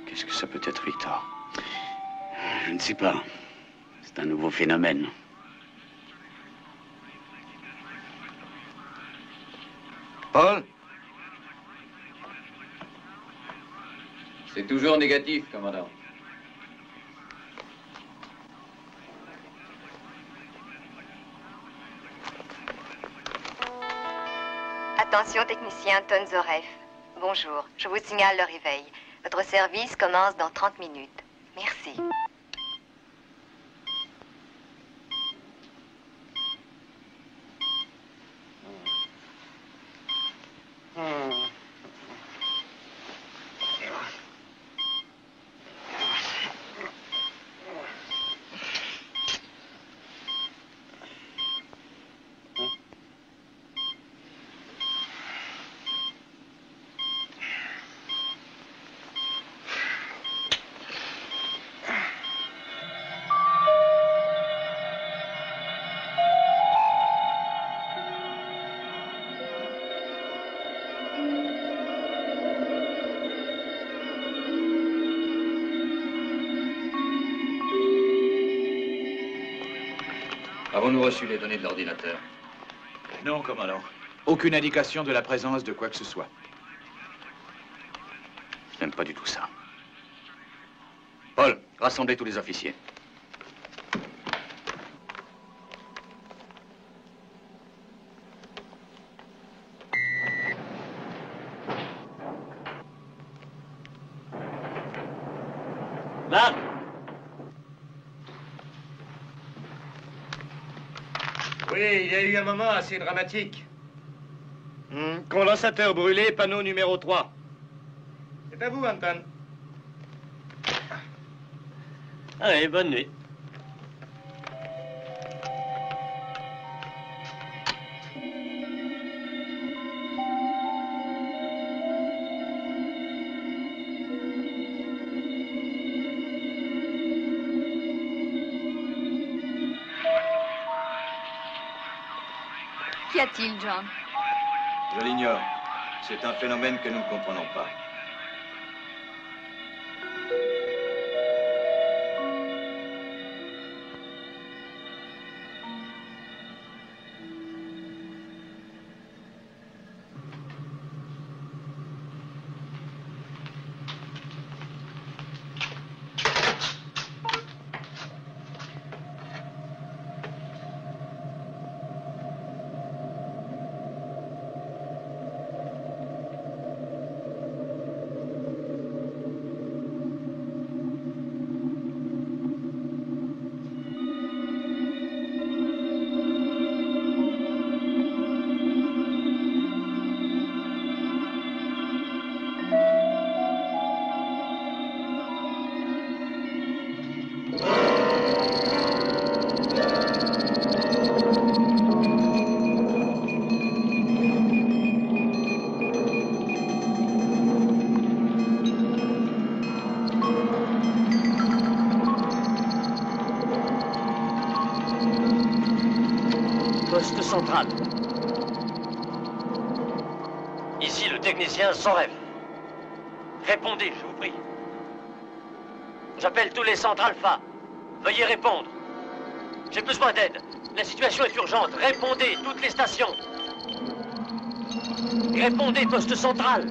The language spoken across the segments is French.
Qu'est-ce que ça peut être, Victor? Je ne sais pas. C'est un nouveau phénomène. Paul? C'est toujours négatif, commandant. Attention, technicien Tonzoref. Bonjour, je vous signale le réveil. Votre service commence dans 30 minutes. Merci. Avons-nous reçu les données de l'ordinateur? Non, commandant. Aucune indication de la présence de quoi que ce soit. Je n'aime pas du tout ça. Paul, rassemblez tous les officiers. Là! Oui, il y a eu un moment assez dramatique. Condensateur brûlé, panneau numéro 3. C'est à vous, Anton. Allez, bonne nuit. Qu'y a-t-il, John? Je l'ignore. C'est un phénomène que nous ne comprenons pas. Poste central. Ici, le technicien sans rêve. Répondez, je vous prie. J'appelle tous les centres Alpha. Veuillez répondre. J'ai besoin d'aide. La situation est urgente. Répondez, toutes les stations. Répondez, poste central.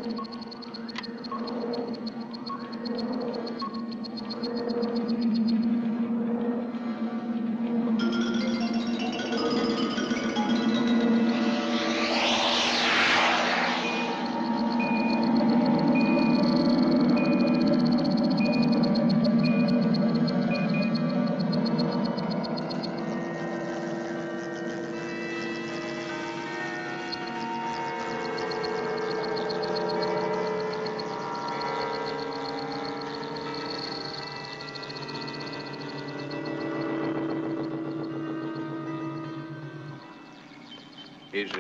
Et je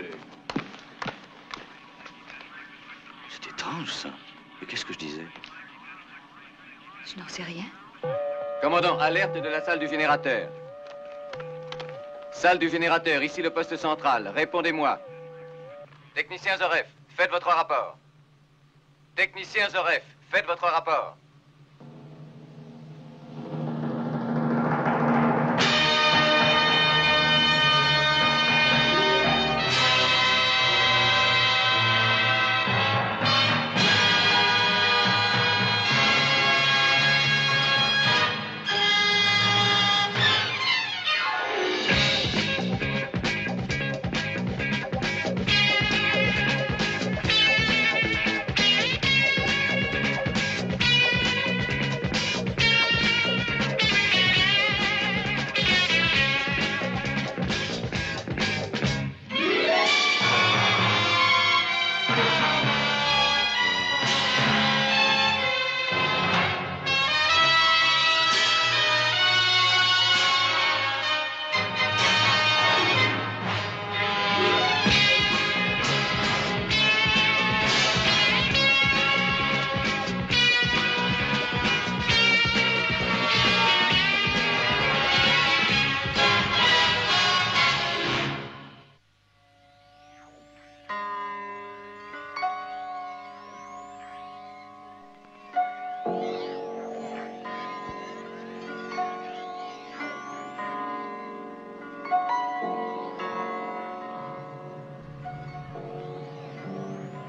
Étrange, ça. Mais qu'est-ce que je disais? Je n'en sais rien. Commandant, alerte de la salle du générateur. Salle du générateur, ici le poste central. Répondez-moi. Technicien Zoref, faites votre rapport. Technicien Zoref, faites votre rapport.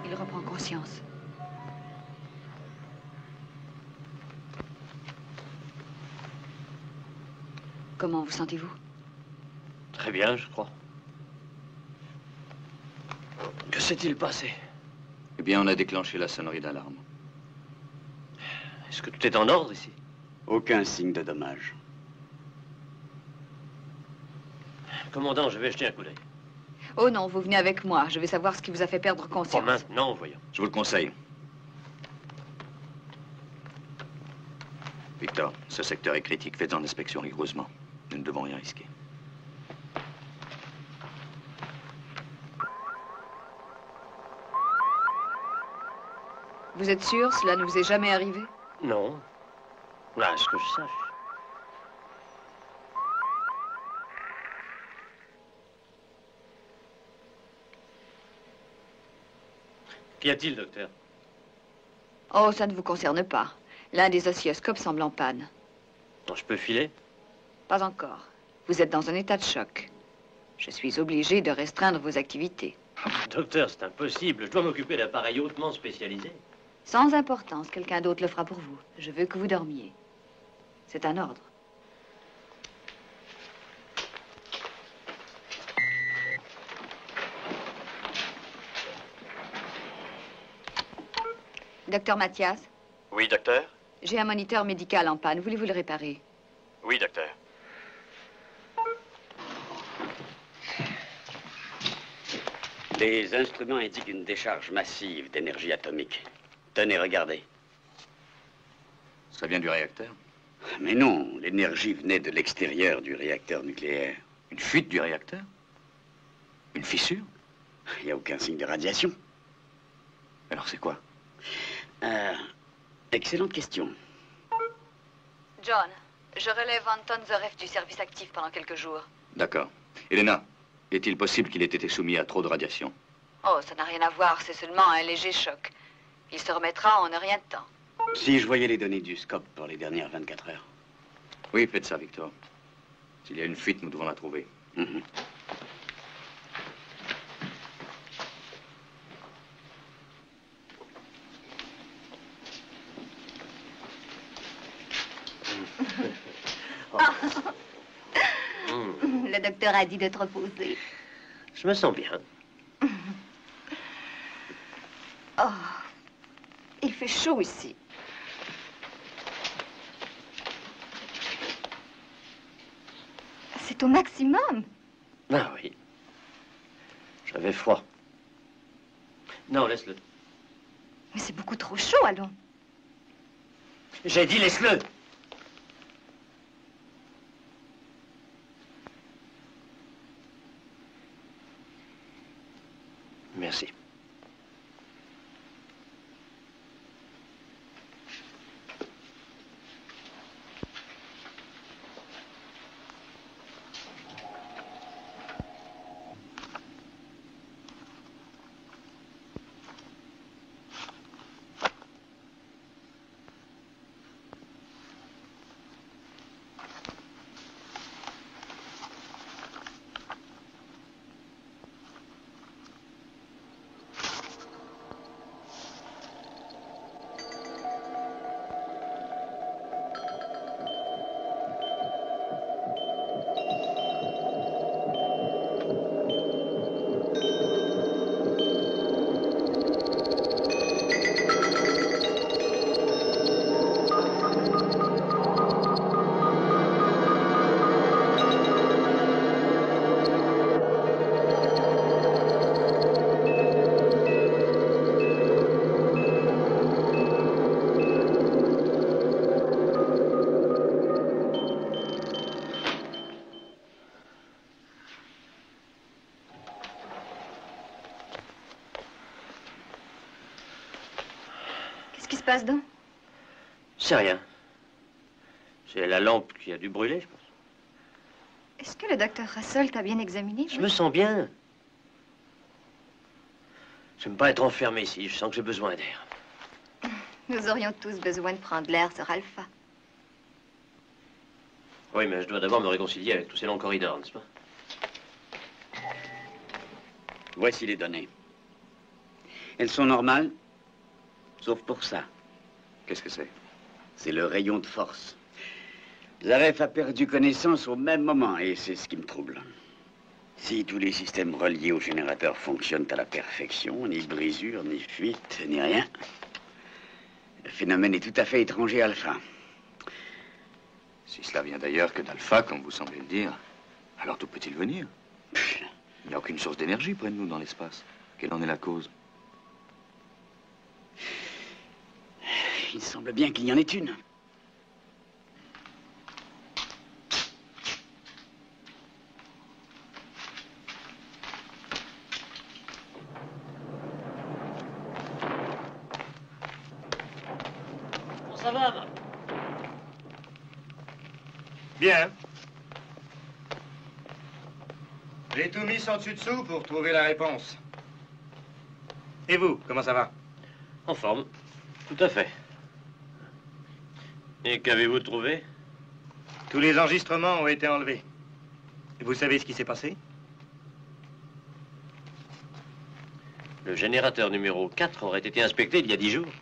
Il reprend conscience. Comment vous sentez-vous? Très bien, je crois. Que s'est-il passé? Eh bien, on a déclenché la sonnerie d'alarme. Est-ce que tout est en ordre ici? Aucun signe de dommage. Commandant, je vais jeter un coup d'œil. Oh non, vous venez avec moi. Je vais savoir ce qui vous a fait perdre Pas conscience. maintenant, voyons. Je vous le conseille. Victor, ce secteur est critique. Faites-en l'inspection rigoureusement. Nous ne devons rien risquer. Vous êtes sûr? Cela ne vous est jamais arrivé? Non. À ce que je sache. Qu'y a-t-il, docteur? Oh, ça ne vous concerne pas. L'un des oscilloscopes semble en panne. Je peux filer? Pas encore. Vous êtes dans un état de choc. Je suis obligée de restreindre vos activités. Docteur, c'est impossible. Je dois m'occuper d'appareils hautement spécialisés. Sans importance, quelqu'un d'autre le fera pour vous. Je veux que vous dormiez. C'est un ordre. Docteur Mathias, Oui, docteur? j'ai un moniteur médical en panne. Voulez-vous le réparer? Oui, docteur. Les instruments indiquent une décharge massive d'énergie atomique. Tenez, regardez. Ça vient du réacteur? Mais non, l'énergie venait de l'extérieur du réacteur nucléaire. Une fuite du réacteur? Une fissure? Il n'y a aucun signe de radiation. Alors c'est quoi? Excellente question. John, je relève Anton Zoref du service actif pendant quelques jours. D'accord. Elena, est-il possible qu'il ait été soumis à trop de radiation? Oh, ça n'a rien à voir, c'est seulement un léger choc. Il se remettra en un rien de temps. Si je voyais les données du scope pour les dernières 24 heures. Oui, faites ça, Victor. S'il y a une fuite, nous devons la trouver. Mhm. Le docteur a dit de te reposer. Je me sens bien. Oh, il fait chaud ici. C'est au maximum. Ah oui. J'avais froid. Non, laisse-le. Mais c'est beaucoup trop chaud, allons. J'ai dit laisse-le. Merci. passe donc? C'est rien. C'est la lampe qui a dû brûler, je pense. Est-ce que le docteur Russell t'a bien examiné? Je me sens bien. J'aime pas être enfermé ici. Je sens que j'ai besoin d'air. Nous aurions tous besoin de prendre l'air sur Alpha. Oui, mais je dois d'abord me réconcilier avec tous ces longs corridors, n'est-ce pas? Voici les données. Elles sont normales, sauf pour ça. Qu'est-ce que c'est? C'est le rayon de force. Zaref a perdu connaissance au même moment, et c'est ce qui me trouble. Si tous les systèmes reliés au générateur fonctionnent à la perfection, ni brisure, ni fuite, ni rien, le phénomène est tout à fait étranger à Alpha. Si cela vient d'ailleurs que d'Alpha, comme vous semblez le dire, alors d'où peut-il venir? Il n'y a aucune source d'énergie près de nous dans l'espace. Quelle en est la cause? Il semble bien qu'il y en ait une. Bon, ça va, Marc? Bien. J'ai tout mis sans dessus-dessous pour trouver la réponse. Et vous, comment ça va? En forme. Tout à fait. Et qu'avez-vous trouvé? Tous les enregistrements ont été enlevés. Et vous savez ce qui s'est passé? Le générateur numéro 4 aurait été inspecté il y a 10 jours.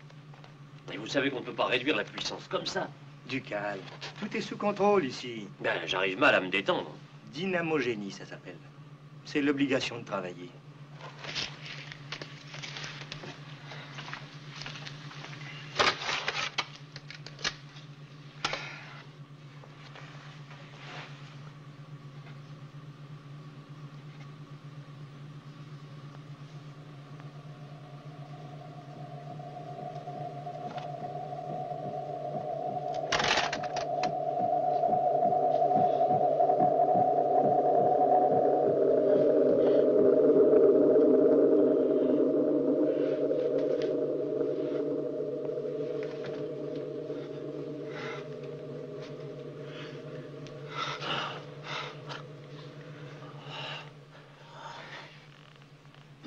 Et vous savez qu'on ne peut pas réduire la puissance comme ça. Du calme. Tout est sous contrôle ici. Ben, j'arrive mal à me détendre. Dynamogénie, ça s'appelle. C'est l'obligation de travailler.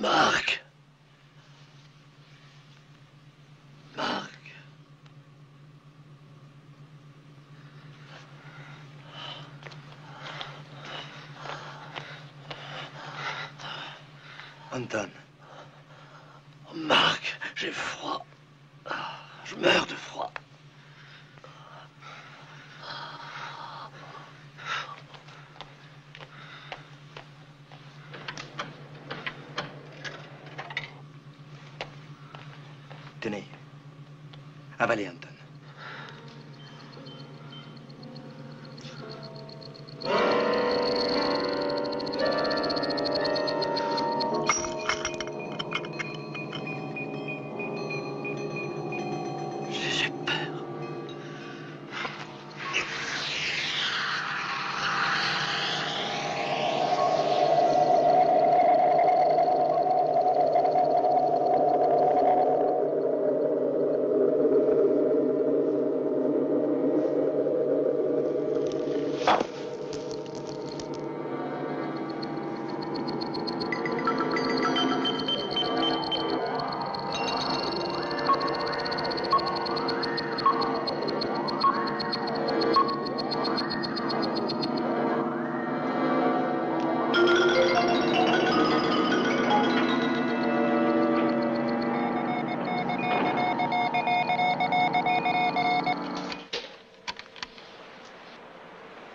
Marc. Marc. Anton. Oh, Marc, j'ai froid. Je meurs de froid. Tenez. Avalez, Anton. J'ai peur.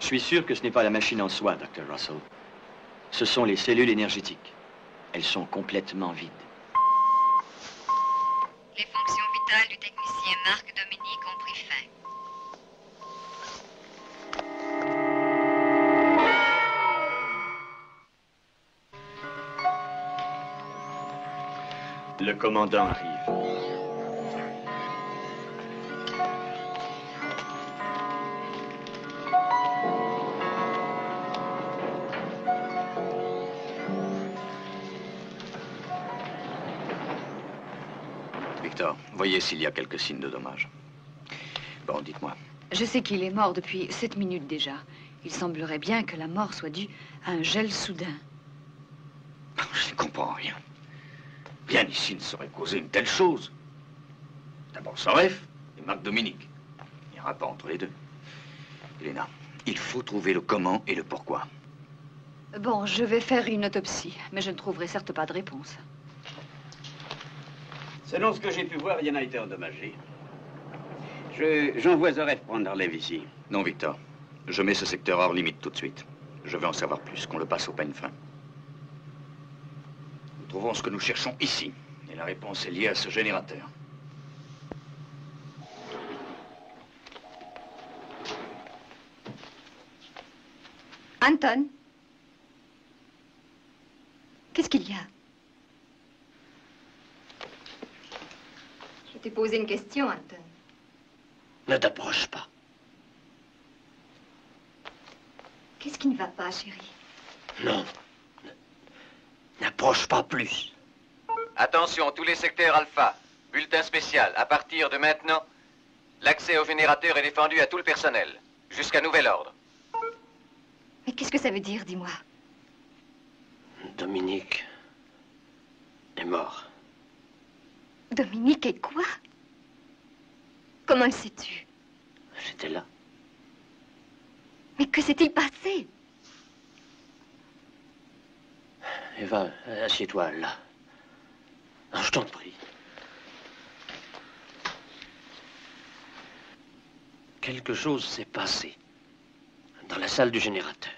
Je suis sûr que ce n'est pas la machine en soi, Dr. Russell. Ce sont les cellules énergétiques. Elles sont complètement vides. Les fonctions vitales du technicien Marc Dominique ont pris fin. Le commandant arrive. Victor, voyez s'il y a quelques signes de dommage. Bon, dites-moi. Je sais qu'il est mort depuis 7 minutes déjà. Il semblerait bien que la mort soit due à un gel soudain. Je ne comprends rien. Rien ici ne saurait causer une telle chose. D'abord Soref et Marc Dominique. Il n'y aura pas entre les deux. Elena, il faut trouver le comment et le pourquoi. Bon, je vais faire une autopsie, mais je ne trouverai certes pas de réponse. Selon ce que j'ai pu voir, rien n'a été endommagé. J'envoie Zoref prendre relève ici. Non, Victor. Je mets ce secteur hors limite tout de suite. Je veux en savoir plus, qu'on le passe au peigne fin. Nous trouvons ce que nous cherchons ici. Et la réponse est liée à ce générateur. Anton? Qu'est-ce qu'il y a? Je t'ai posé une question, Anton. Ne t'approche pas. Qu'est-ce qui ne va pas, chérie? Non. N'approche pas plus. Attention, tous les secteurs alpha. Bulletin spécial. À partir de maintenant, l'accès au générateur est défendu à tout le personnel. Jusqu'à nouvel ordre. Mais qu'est-ce que ça veut dire, dis-moi? Dominique est mort. Dominique est quoi? Comment le sais-tu? J'étais là. Mais que s'est-il passé? Eva, assieds-toi là. Non, je t'en prie. Quelque chose s'est passé dans la salle du générateur.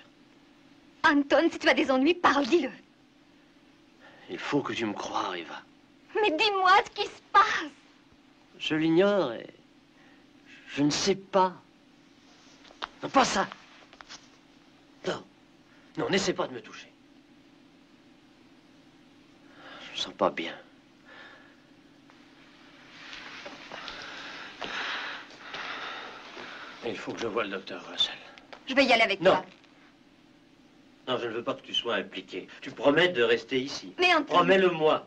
Anton, si tu as des ennuis, parle, dis-le. Il faut que tu me croies, Eva. Mais dis-moi ce qui se passe. Je l'ignore et je ne sais pas. Non, pas ça. Non. Non, n'essaie pas de me toucher. Je me sens pas bien. Il faut que je voie le docteur Russell. Je vais y aller avec Non. toi. Non, je ne veux pas que tu sois impliqué. Tu promets de rester ici. Mais Anton... Promets-le-moi.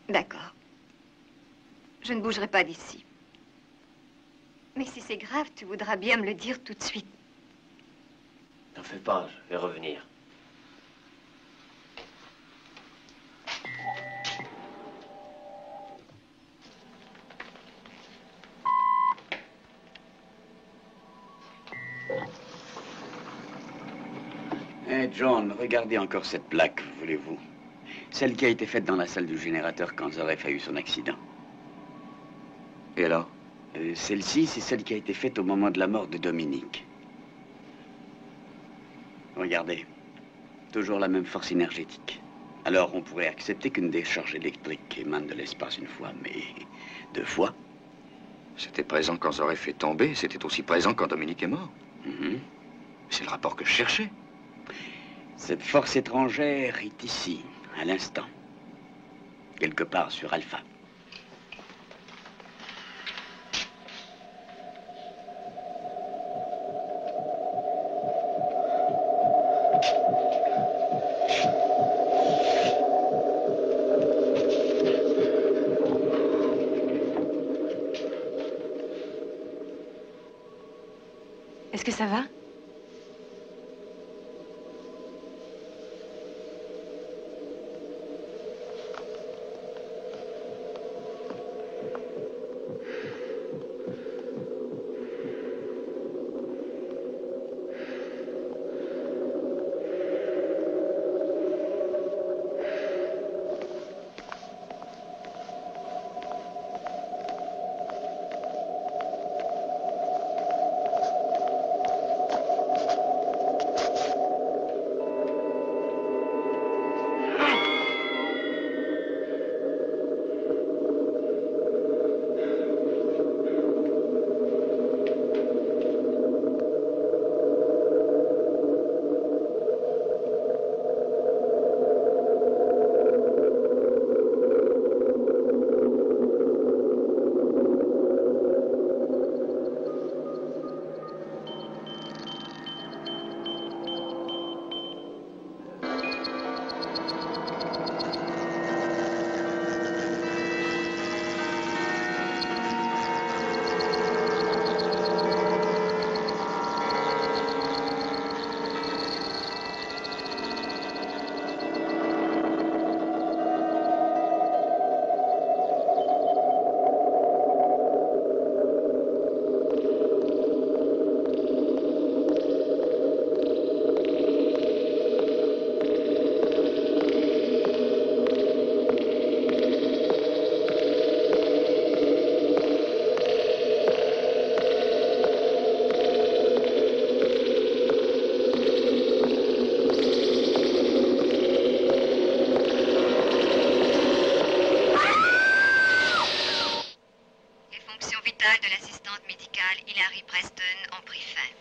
D'accord. Je ne bougerai pas d'ici. Mais si c'est grave, tu voudras bien me le dire tout de suite. N'en fais pas, je vais revenir. Eh, John, regardez encore cette plaque, voulez-vous? Celle qui a été faite dans la salle du générateur quand Zoref a eu son accident. Et alors? Celle-ci, c'est celle qui a été faite au moment de la mort de Dominique. Regardez. Toujours la même force énergétique. Alors, on pourrait accepter qu'une décharge électrique émane de l'espace une fois, mais 2 fois? C'était présent quand Zoref est tombé, c'était aussi présent quand Dominique est mort. C'est le rapport que je cherchais. Cette force étrangère est ici, à l'instant. Quelque part sur Alpha. Est-ce que ça va? de l'assistante médicale Hilary Preston ont pris fin.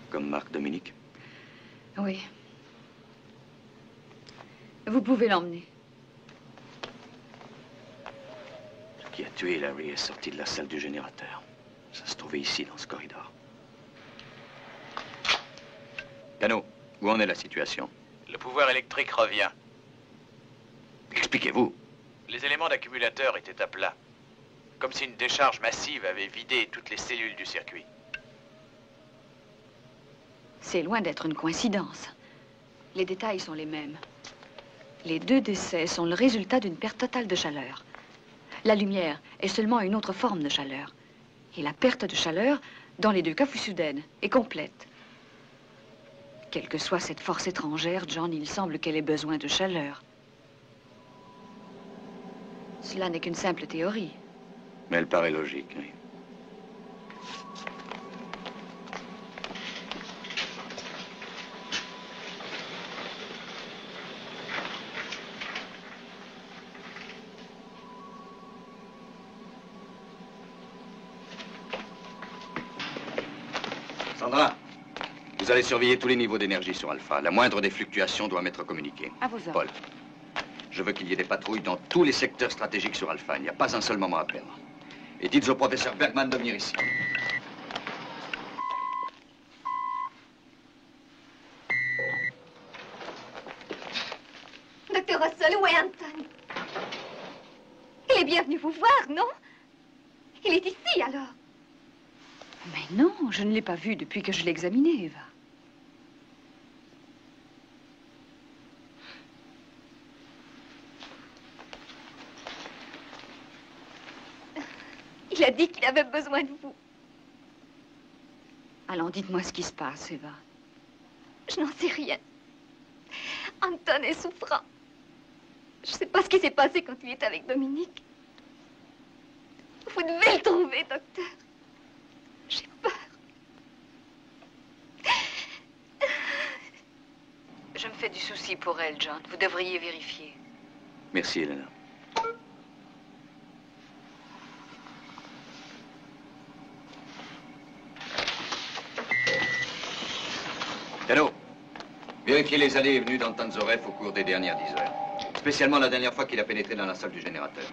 Comme Marc Dominique? Oui. Vous pouvez l'emmener. Ce qui a tué Hilary est sorti de la salle du générateur. Ça se trouvait ici, dans ce corridor. Cano, où en est la situation? Le pouvoir électrique revient. Expliquez-vous. Les éléments d'accumulateur étaient à plat. Comme si une décharge massive avait vidé toutes les cellules du circuit. C'est loin d'être une coïncidence. Les détails sont les mêmes. Les 2 décès sont le résultat d'une perte totale de chaleur. La lumière est seulement une autre forme de chaleur. Et la perte de chaleur, dans les 2 cas, fut soudaine et complète. Quelle que soit cette force étrangère, John, il semble qu'elle ait besoin de chaleur. Cela n'est qu'une simple théorie. Mais elle paraît logique, oui. Sandra, vous allez surveiller tous les niveaux d'énergie sur Alpha. La moindre des fluctuations doit m'être communiquée. À vos ordres. Paul, je veux qu'il y ait des patrouilles dans tous les secteurs stratégiques sur Alpha. Il n'y a pas un seul moment à perdre. Et dites au professeur Bergman de venir ici. Docteur Russell, où est Anton? Il est bien venu vous voir, non? Il est ici, alors. Mais non, je ne l'ai pas vu depuis que je l'ai examiné, Eva. Il a dit qu'il avait besoin de vous. Allons, dites-moi ce qui se passe, Eva. Je n'en sais rien. Anton est souffrant. Je ne sais pas ce qui s'est passé quand il est avec Dominique. Vous devez le trouver, docteur. J'ai peur. Je me fais du souci pour elle, John. Vous devriez vérifier. Merci, Elena. Cano, vérifiez les allées et venues d'Anton Zoreff au cours des dernières 10 heures. Spécialement la dernière fois qu'il a pénétré dans la salle du générateur.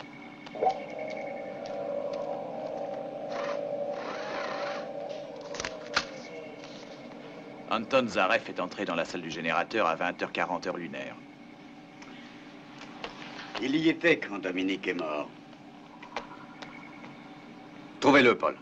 Anton Zareff est entré dans la salle du générateur à 20h40 heure lunaire. Il y était quand Dominique est mort. Trouvez-le, Paul.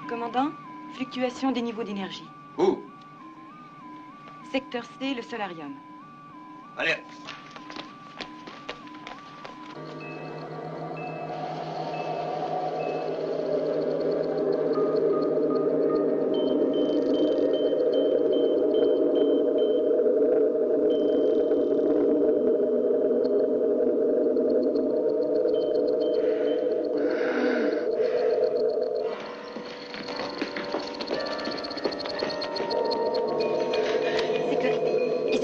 Commandant, fluctuation des niveaux d'énergie. Où? Secteur C, le solarium. Allez.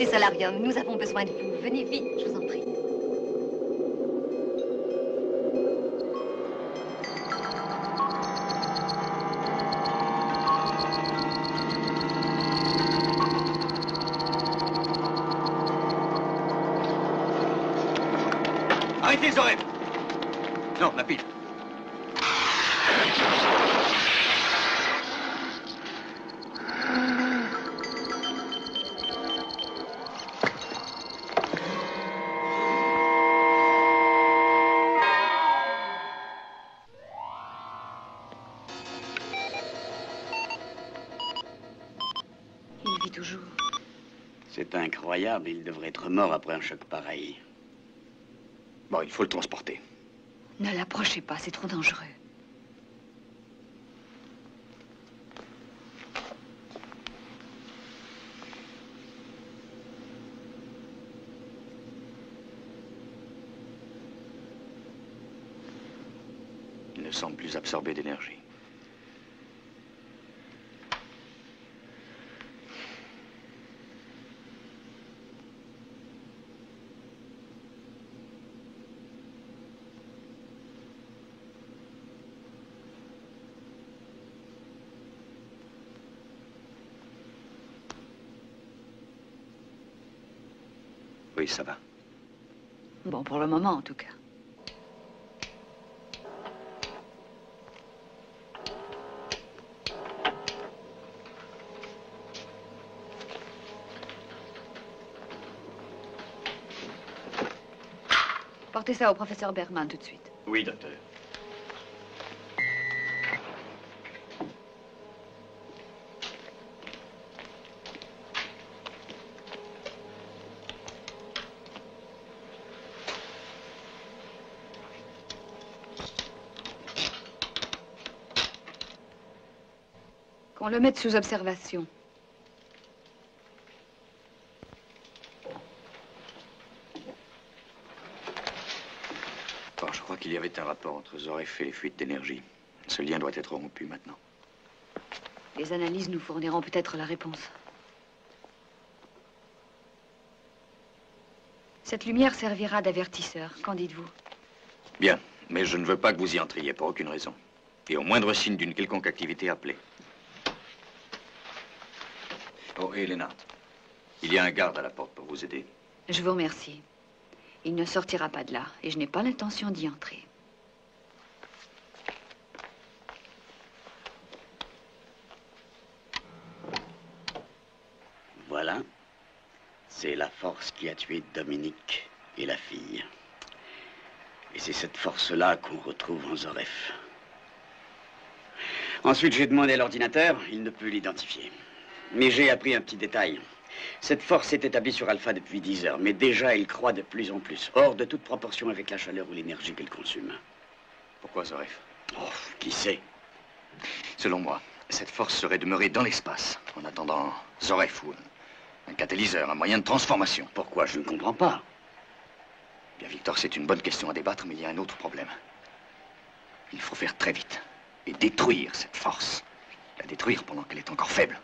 Solarium, nous avons besoin de vous. Venez vite, je vous en prie. Arrêtez les oreilles! Non, ma pile. C'est incroyable, il devrait être mort après un choc pareil. Bon, il faut le transporter. Ne l'approchez pas, c'est trop dangereux. Il ne semble plus absorber d'énergie. Oui, ça va. Bon, pour le moment, en tout cas. Portez ça au professeur Bergman tout de suite. Oui, docteur. Qu'on le mette sous observation. Bon, je crois qu'il y avait un rapport entre Zoref et les fuites d'énergie. Ce lien doit être rompu maintenant. Les analyses nous fourniront peut-être la réponse. Cette lumière servira d'avertisseur. Qu'en dites-vous? Bien, mais je ne veux pas que vous y entriez pour aucune raison. Et au moindre signe d'une quelconque activité, appelez. Oh, et Elena, il y a un garde à la porte pour vous aider. Je vous remercie. Il ne sortira pas de là, et je n'ai pas l'intention d'y entrer. Voilà. C'est la force qui a tué Dominique et la fille. Et c'est cette force-là qu'on retrouve en Zoref. Ensuite, j'ai demandé à l'ordinateur, il ne peut l'identifier. Mais j'ai appris un petit détail. Cette force s'est établie sur Alpha depuis 10 heures, mais déjà, elle croît de plus en plus, hors de toute proportion avec la chaleur ou l'énergie qu'elle consomme. Pourquoi Zoref? Oh, qui sait? Selon moi, cette force serait demeurée dans l'espace, en attendant Zoref ou un catalyseur, un moyen de transformation. Pourquoi? Je ne comprends pas. Bien, Victor, c'est une bonne question à débattre, mais il y a un autre problème. Il faut faire très vite et détruire cette force. La détruire pendant qu'elle est encore faible.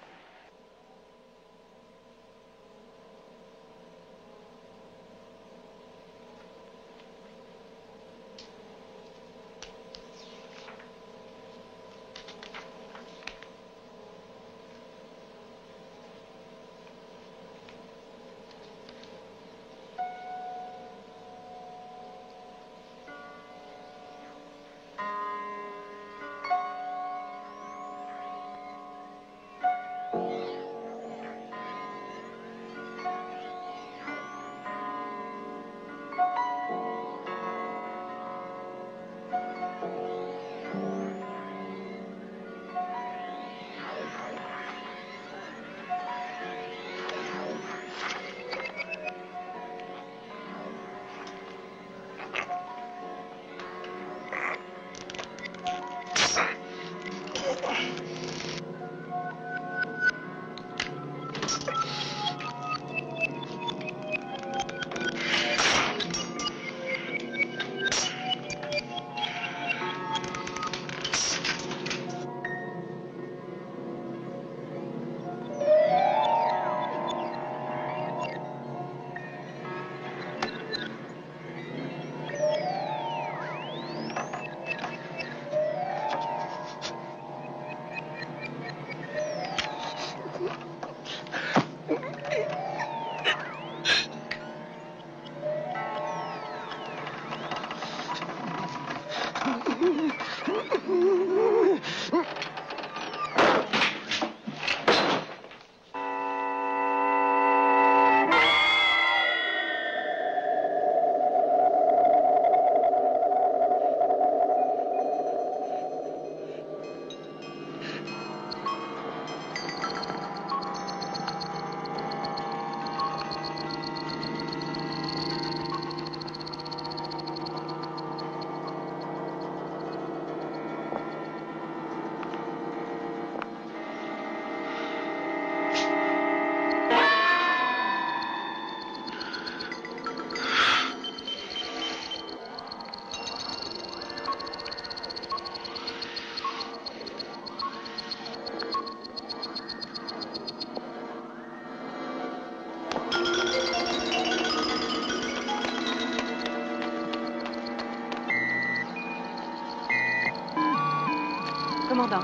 Commandant,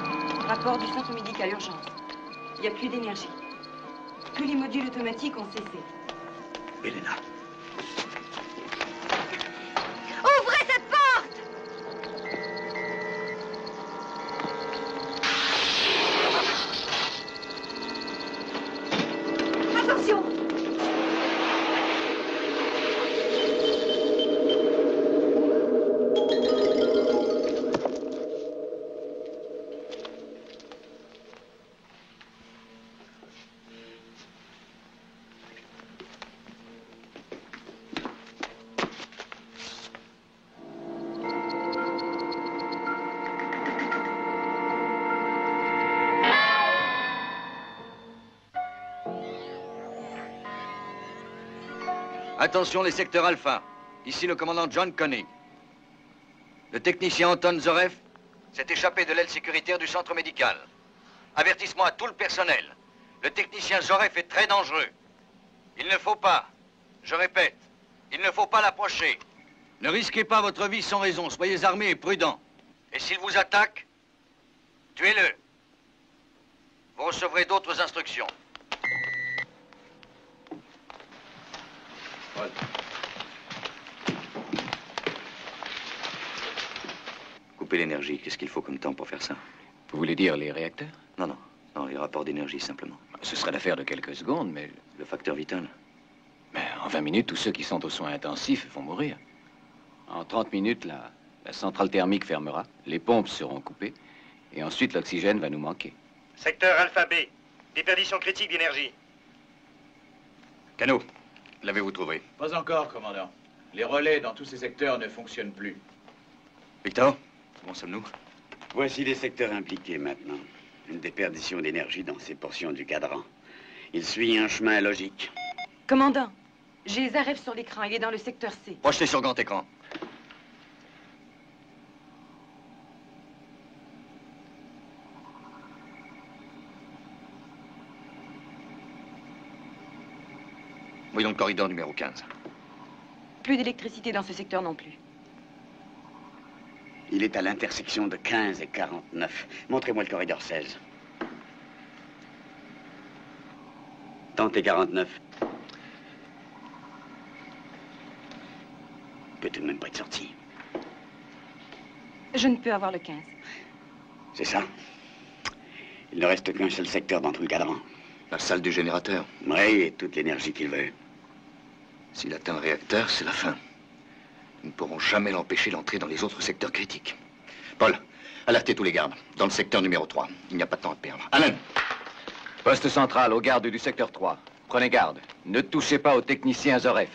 rapport du centre médical urgence. Il n'y a plus d'énergie. Tous les modules automatiques ont cessé. Elena. Ouvrez cette porte! Attention! Attention les secteurs alpha. Ici le commandant John Koenig. Le technicien Anton Zorev s'est échappé de l'aile sécuritaire du centre médical. Avertissement à tout le personnel. Le technicien Zorev est très dangereux. Il ne faut pas, je répète, il ne faut pas l'approcher. Ne risquez pas votre vie sans raison. Soyez armés et prudents. Et s'il vous attaque, tuez-le. Vous recevrez d'autres instructions. Paul. Couper l'énergie, qu'est-ce qu'il faut comme temps pour faire ça? Vous voulez dire les réacteurs? Non, non. Non, les rapports d'énergie, simplement. Ce serait l'affaire de quelques secondes, mais... Le facteur vital? Mais en 20 minutes, tous ceux qui sont aux soins intensifs vont mourir. En 30 minutes, la centrale thermique fermera, les pompes seront coupées, et ensuite l'oxygène va nous manquer. Secteur Alpha B. Déperdition critique d'énergie. Cano, l'avez-vous trouvé? Pas encore, commandant. Les relais dans tous ces secteurs ne fonctionnent plus. Victor, comment sommes-nous? Voici les secteurs impliqués maintenant. Une déperdition d'énergie dans ces portions du cadran. Il suit un chemin logique. Commandant, j'ai Zarev sur l'écran. Il est dans le secteur C. Projetez sur grand écran. Voyons le corridor numéro 15. Plus d'électricité dans ce secteur non plus. Il est à l'intersection de 15 et 49. Montrez-moi le corridor 16. Tentez 49. Il peut tout de même pas être sorti. Je ne peux avoir le 15. C'est ça? Il ne reste qu'un seul secteur dans tout le cadran. La salle du générateur. Oui, et toute l'énergie qu'il veut. S'il atteint le réacteur, c'est la fin. Nous ne pourrons jamais l'empêcher d'entrer dans les autres secteurs critiques. Paul, alertez tous les gardes. Dans le secteur numéro 3. Il n'y a pas de temps à perdre. Alan! Poste central aux gardes du secteur 3. Prenez garde. Ne touchez pas au technicien Zorev.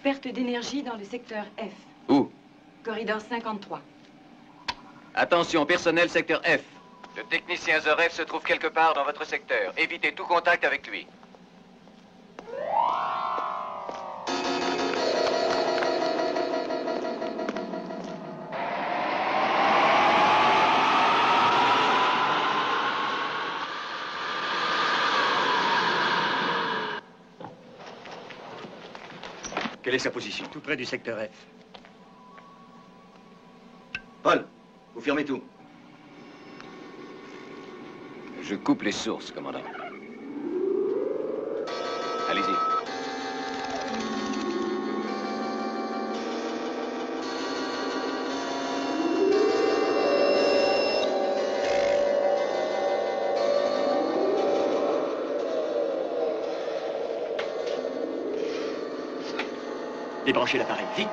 Perte d'énergie dans le secteur F. Où? Corridor 53. Attention, personnel secteur F. Le technicien Zorev se trouve quelque part dans votre secteur. Évitez tout contact avec lui. Quelle est sa position? Tout près du secteur F. Paul, vous fermez tout. Je coupe les sources, commandant. Allez-y. Débranchez l'appareil, vite.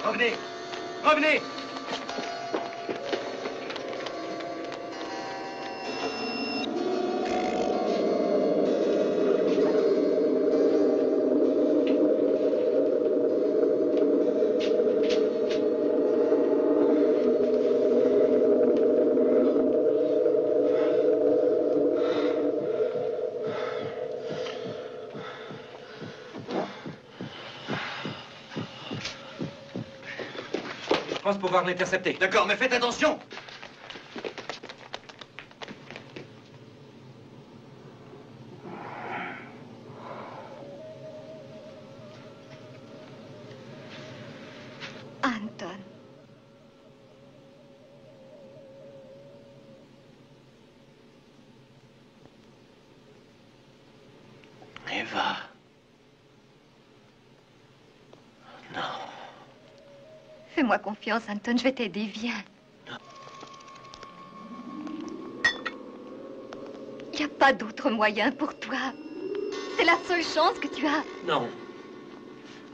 Revenez! Revenez! Je pense pouvoir l'intercepter. D'accord, mais faites attention. Anton. Eva. Non. Fais-moi confiance, Anton, je vais t'aider, viens. Il n'y a pas d'autre moyen pour toi. C'est la seule chance que tu as. Non.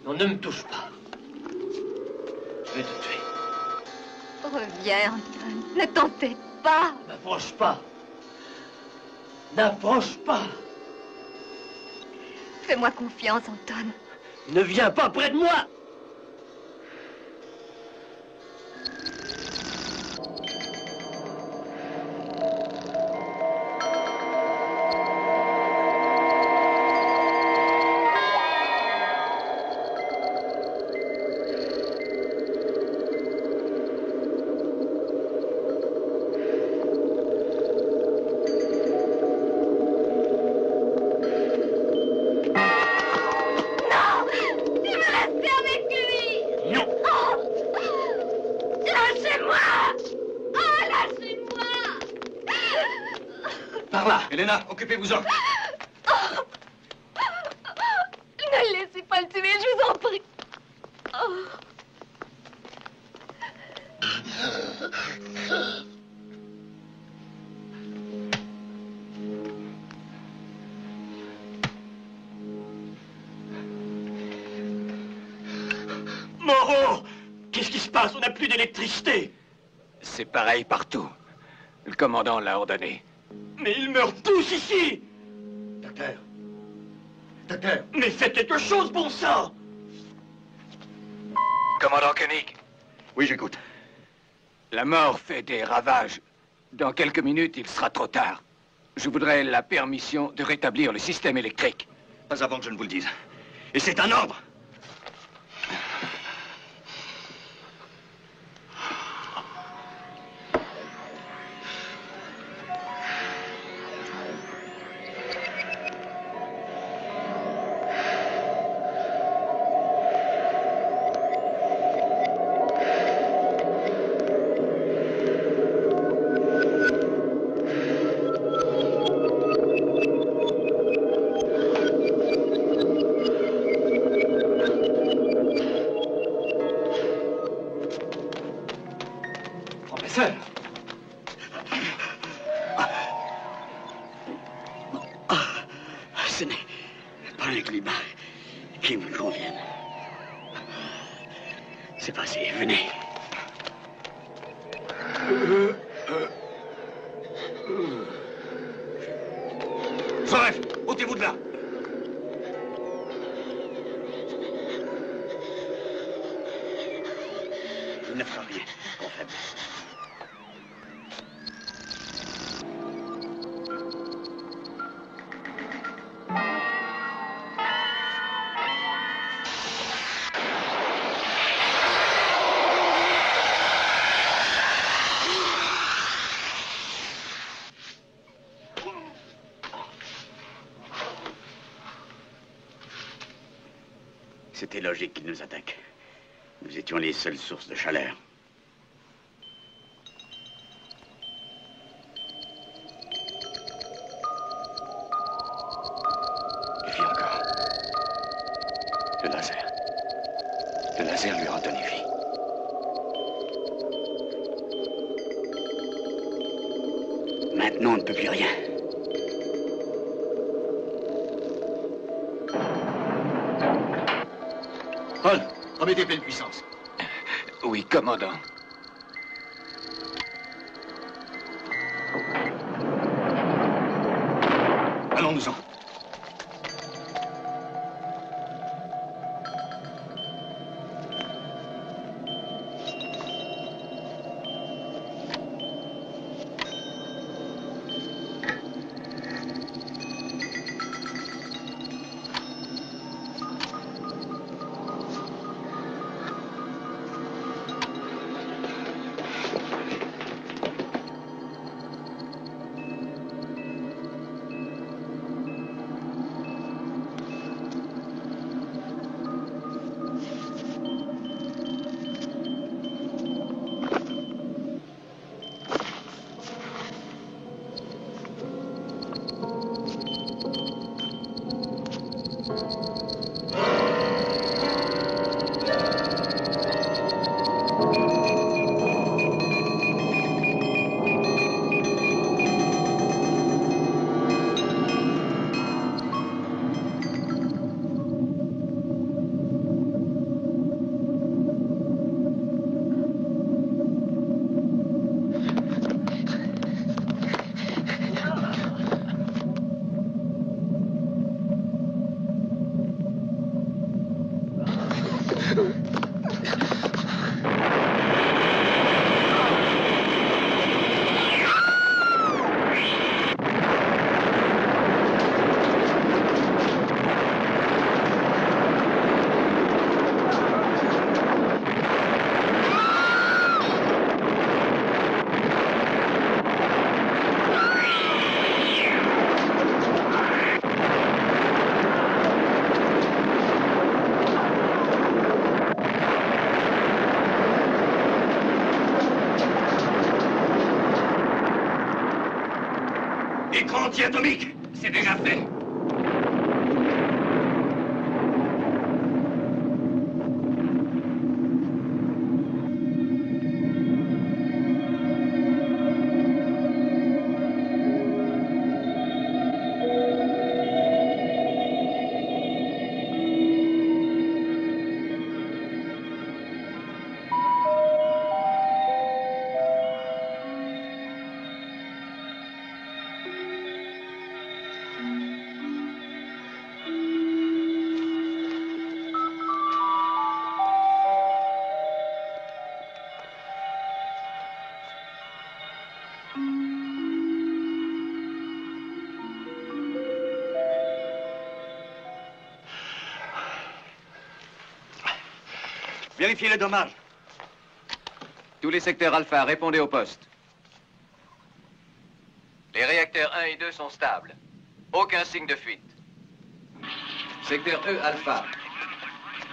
Non, ne me touche pas. Je vais te tuer. Reviens, Anton. Ne t'entête pas. N'approche pas. N'approche pas. Fais-moi confiance, Anton. Ne viens pas près de moi. Elena, occupez-vous-en. Ne laissez pas le tuer, je vous en prie. Moreau! Qu'est-ce qui se passe? On n'a plus d'électricité. C'est pareil partout. Le commandant l'a ordonné. Mais ils meurent tous ici! Docteur. Docteur. Mais faites quelque chose, bon sang! Commandant Koenig. Oui, j'écoute. La mort fait des ravages. Dans quelques minutes, il sera trop tard. Je voudrais la permission de rétablir le système électrique. Pas avant que je ne vous le dise. Et c'est un ordre. Ce n'est pas un climat qui me convienne. C'est passé, venez. Zoref, ôtez-vous de là. Il ne fera rien, mon faible. C'était logique qu'ils nous attaquent. Nous étions les seules sources de chaleur. Il vit encore. Le laser. Le laser lui a redonné vie. Maintenant, on ne peut plus rien. Paul, remettez pleine puissance. Oui, commandant. Allons-nous-en. Écran anti-atomique, c'est déjà fait. Vérifiez les dommages. Tous les secteurs alpha, répondez au poste. Les réacteurs 1 et 2 sont stables. Aucun signe de fuite. Secteur E alpha.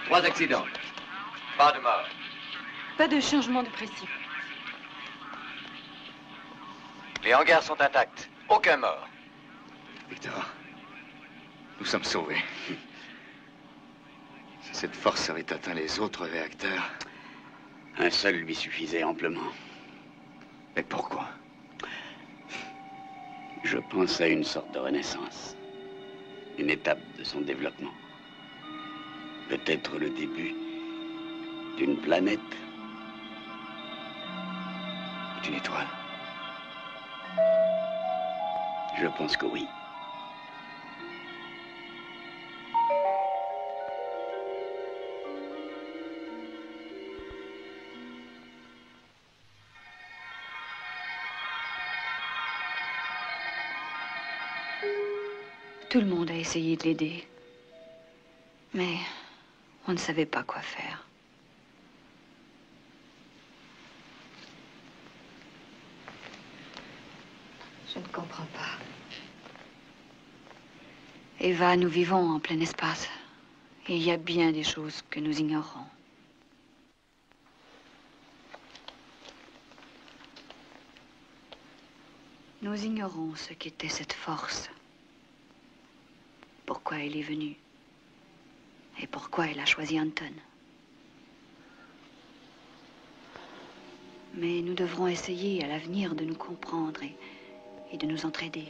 3 accidents. Pas de mort. Pas de changement de pression. Les hangars sont intacts. Aucun mort. Victor, nous sommes sauvés. Si cette force avait atteint les autres réacteurs... Un seul lui suffisait amplement. Mais pourquoi? Je pense à une sorte de renaissance. Une étape de son développement. Peut-être le début d'une planète. D'une étoile. Je pense que oui. Tout le monde a essayé de l'aider. Mais on ne savait pas quoi faire. Je ne comprends pas. Eva, nous vivons en plein espace. Et il y a bien des choses que nous ignorons. Nous ignorons ce qu'était cette force. Pourquoi elle est venue. Et pourquoi elle a choisi Anton. Mais nous devrons essayer à l'avenir de nous comprendre et de nous entraider.